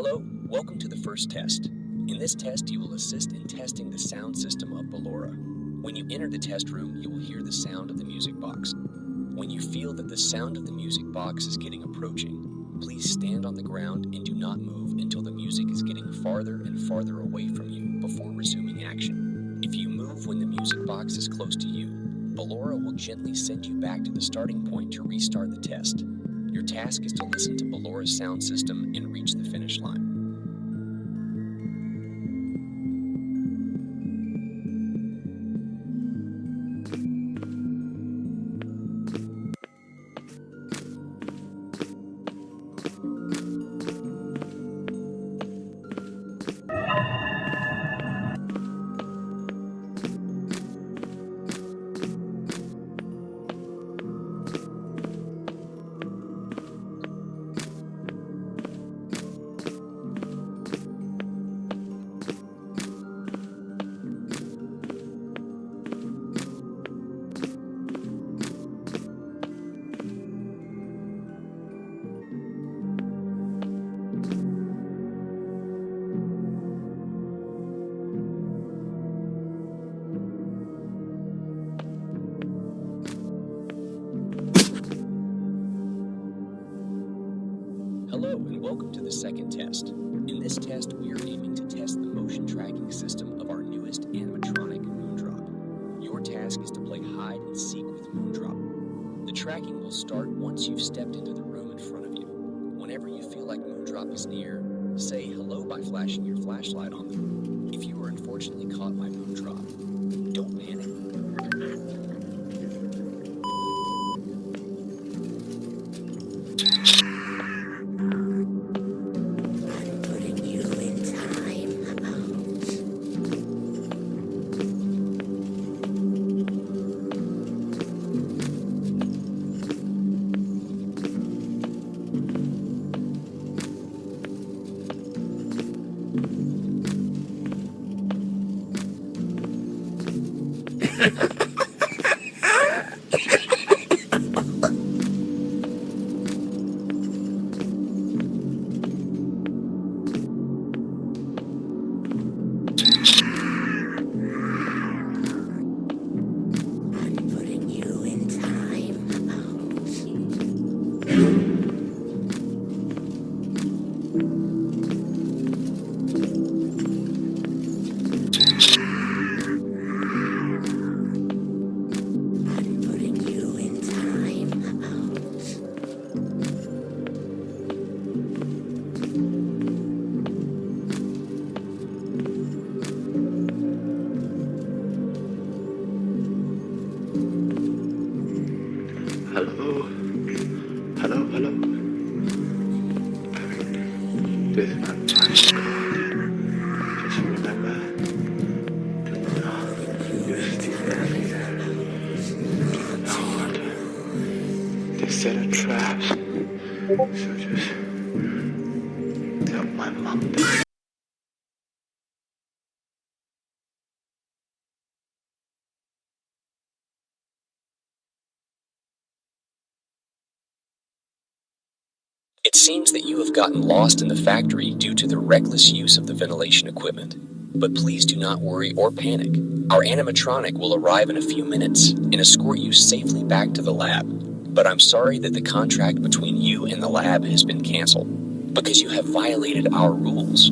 Hello, welcome to the first test. In this test, you will assist in testing the sound system of Ballora. When you enter the test room, you will hear the sound of the music box. When you feel that the sound of the music box is getting approaching, please stand on the ground and do not move until the music is getting farther and farther away from you before resuming action. If you move when the music box is close to you, Ballora will gently send you back to the starting point to restart the test. Your task is to listen to Ballora's sound system and reach the finish line. Hello and welcome to the second test. In this test, we are aiming to test the motion tracking system of our newest animatronic Moondrop. Your task is to play hide and seek with Moondrop. The tracking will start once you've stepped into the room in front of you. Whenever you feel like Moondrop is near, say hello by flashing your flashlight on them. If you are unfortunately caught by Moondrop, don't panic. Hello. This is my time code. Just remember, do not use the elevator. Do not. They set a traps. So just help my mom. It seems that you have gotten lost in the factory due to the reckless use of the ventilation equipment. But please do not worry or panic. Our animatronic will arrive in a few minutes and escort you safely back to the lab. But I'm sorry that the contract between you and the lab has been canceled, because you have violated our rules.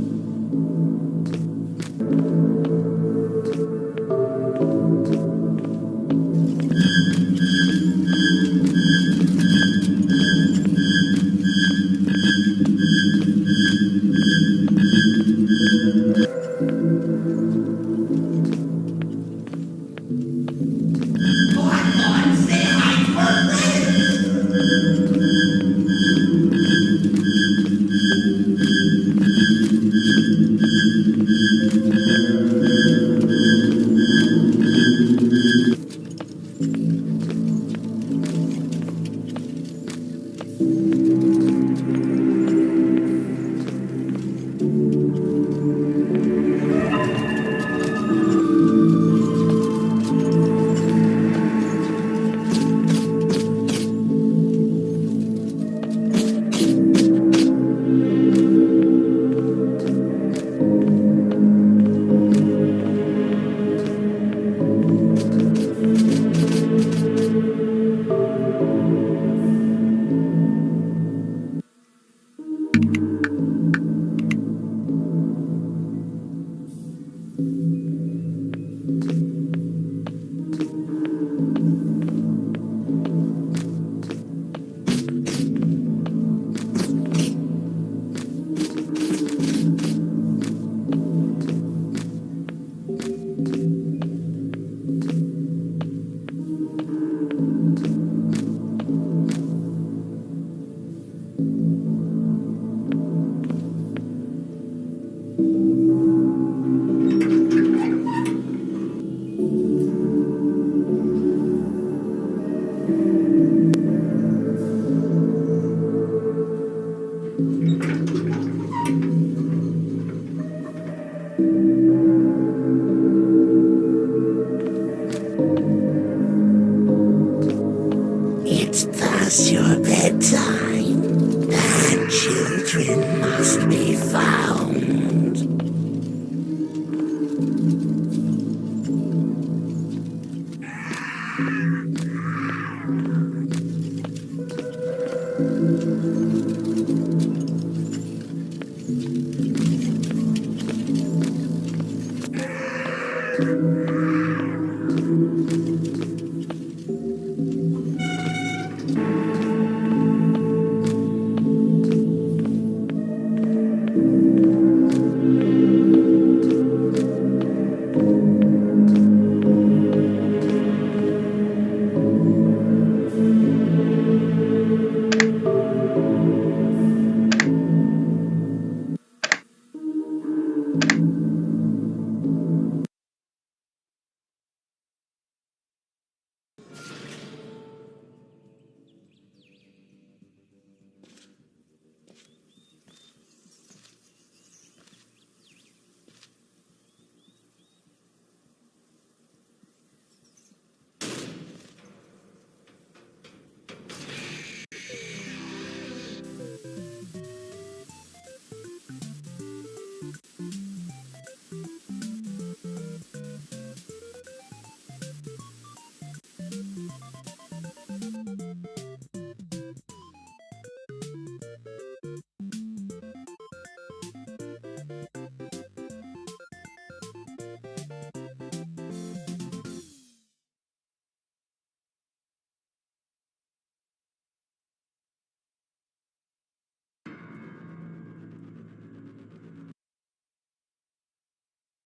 past your bedtime, and children must be found.